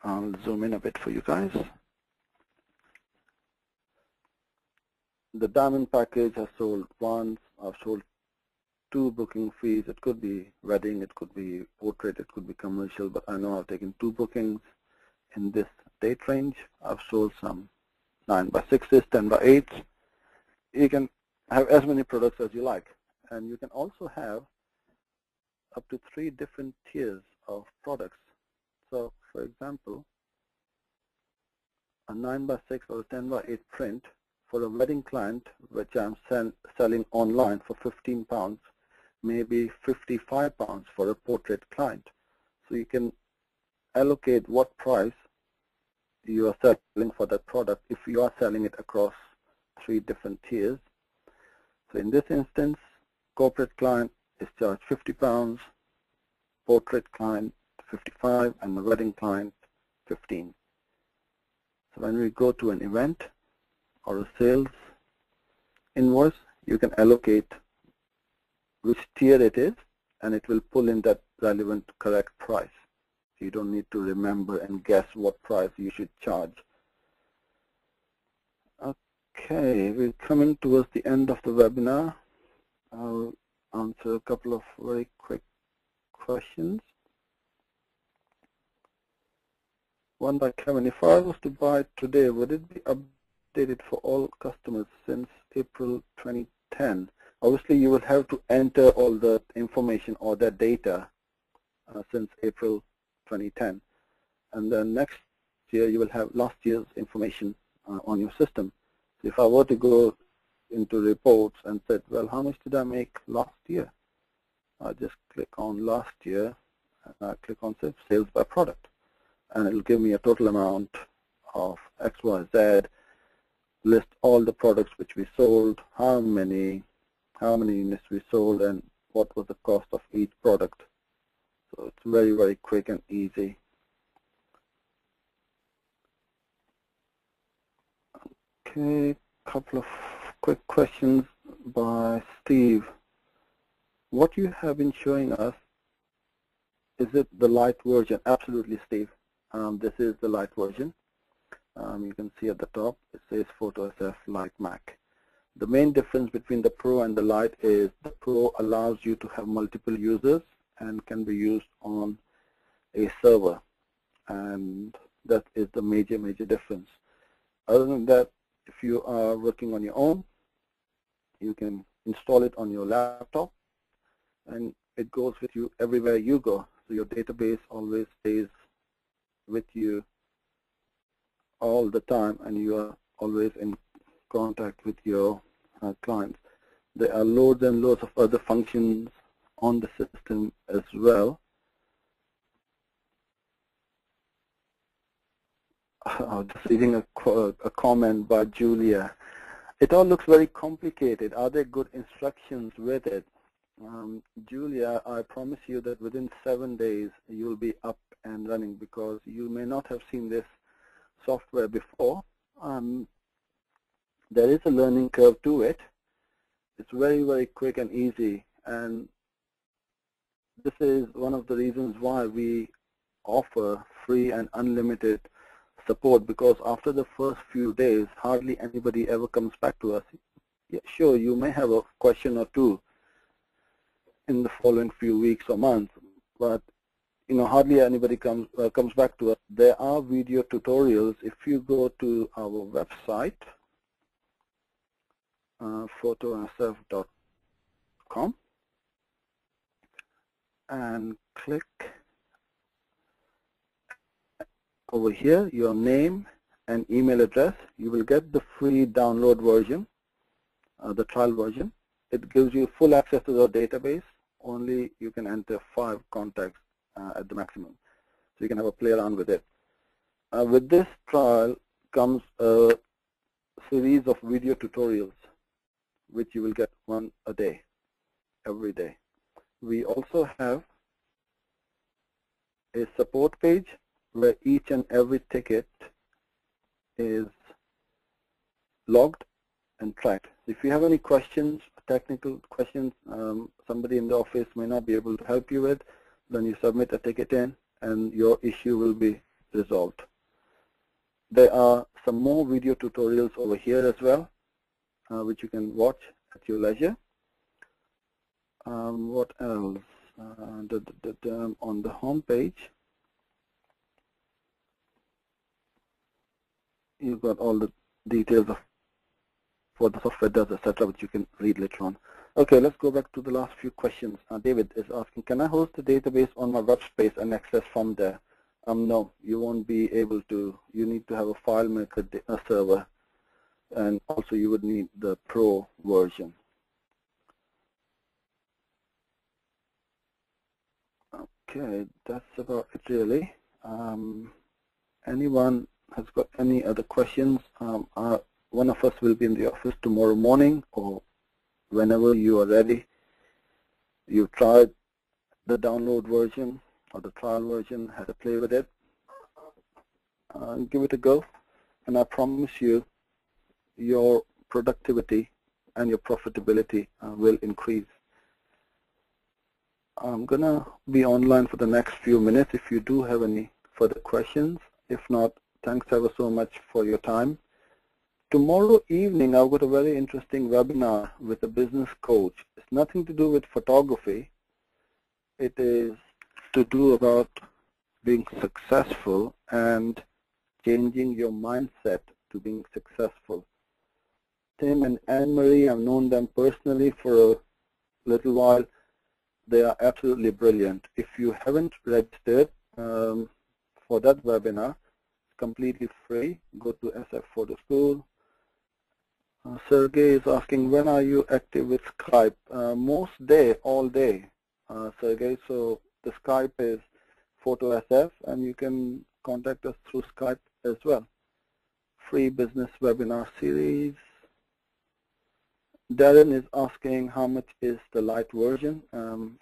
I'll zoom in a bit for you guys. The diamond package has sold once. I've sold 2 booking fees. It could be wedding, it could be portrait, it could be commercial, but I know I've taken 2 bookings in this date range. I've sold some 9x6s, 10x8s. You can have as many products as you like, and you can also have up to 3 different tiers of products. So for example, a 9x6 or a 10x8 print for a wedding client, which I'm selling online for £15, maybe £55 for a portrait client. So you can allocate what price you are selling for that product if you are selling it across 3 different tiers. So in this instance, corporate client is charged £50, portrait client 55, and the wedding client 15. So when we go to an event or a sales invoice, you can allocate which tier it is, and it will pull in that relevant correct price. You don't need to remember and guess what price you should charge. Okay, we're coming towards the end of the webinar. I'll answer a couple of very quick questions. One by Kevin: if I was to buy today, would it be updated for all customers since April 2010? Obviously, you will have to enter all the information or the data since April 2010, and then next year you will have last year's information on your system. So if I were to go into reports and said, well, how much did I make last year? I just click on last year and I click on sales by product, and it will give me a total amount of XYZ, list all the products which we sold, how many units we sold, and what was the cost of each product. So it's very, very quick and easy. Okay, couple of quick questions by Steve. What you have been showing us, is it the light version? Absolutely, Steve. This is the light version. You can see at the top it says Foto SF Light Mac. The main difference between the Pro and the Lite is the Pro allows you to have multiple users and can be used on a server, and that is the major difference. Other than that, if you are working on your own, you can install it on your laptop and it goes with you everywhere you go. So your database always stays with you all the time, and you are always in contact with your clients. There are loads and loads of other functions on the system as well. Just reading a comment by Julia. It all looks very complicated. Are there good instructions with it? Julia, I promise you that within 7 days you'll be up and running, because you may not have seen this software before. There is a learning curve to it. It's very, very quick and easy, and this is one of the reasons why we offer free and unlimited support, because after the first few days hardly anybody ever comes back to us. Yeah, sure, you may have a question or two in the following few weeks or months, but hardly anybody comes back to us. There are video tutorials. If you go to our website, photosf.com, and click over here your name and email address, you will get the free download version, the trial version. It gives you full access to the database. Only you can enter 5 contacts at the maximum, so you can have a play around with it. With this trial comes a series of video tutorials, which you will get one a day, every day. We also have a support page where each and every ticket is logged and tracked. If you have any questions, technical questions, somebody in the office may not be able to help you with, then you submit a ticket in and your issue will be resolved. There are some more video tutorials over here as well, which you can watch at your leisure. What else? On the home page, you've got all the details of what the software does, etc., which you can read later on. Okay, let's go back to the last few questions. David is asking, can I host the database on my web space and access from there? No, you won't be able to. You need to have a FileMaker server, and also you would need the Pro version. Okay, that's about it really. Anyone has got any other questions? One of us will be in the office tomorrow morning, or whenever you are ready. You've tried the download version or the trial version, had a play with it, give it a go, and I promise you your productivity and your profitability will increase. I'm gonna be online for the next few minutes if you do have any further questions. If not, thanks ever so much for your time. Tomorrow evening I've got a very interesting webinar with a business coach. It's nothing to do with photography. It is to do about being successful and changing your mindset to being successful. Tim and Anne-Marie, I've known them personally for a little while. They are absolutely brilliant. If you haven't registered for that webinar, it's completely free. Go to SF Photo School. Sergey is asking, when are you active with Skype? Most day, all day, Sergey. So the Skype is Foto SF, and you can contact us through Skype as well. Free business webinar series. Darren is asking, how much is the light version?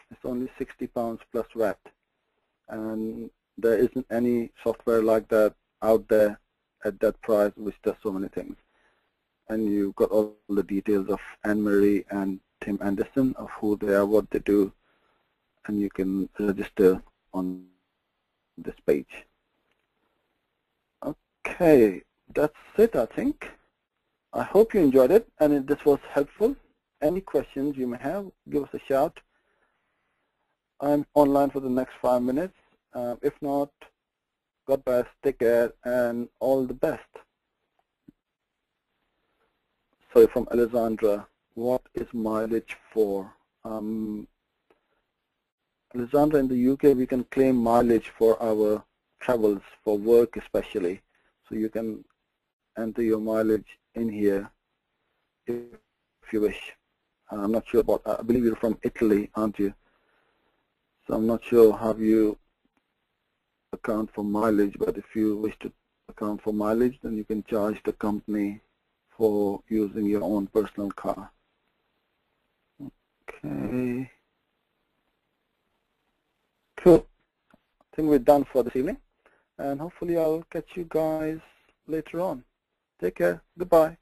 It's only £60 plus VAT, and there isn't any software like that out there at that price which does so many things. And you've got all the details of Anne-Marie and Tim Anderson, of who they are, what they do, and you can register on this page. Okay, that's it, I think. I hope you enjoyed it and if this was helpful. Any questions you may have, give us a shout. I'm online for the next 5 minutes. If not, God bless, take care, and all the best. Sorry, from Alessandra, what is mileage for? Alessandra, in the UK we can claim mileage for our travels, for work especially. So you can enter your mileage in here if you wish. I'm not sure about, I believe you're from Italy, aren't you? So I'm not sure how you account for mileage, but if you wish to account discount for mileage, then you can charge the company for using your own personal car. Okay. Cool. I think we're done for this evening, and hopefully I'll catch you guys later on. Take care. Goodbye.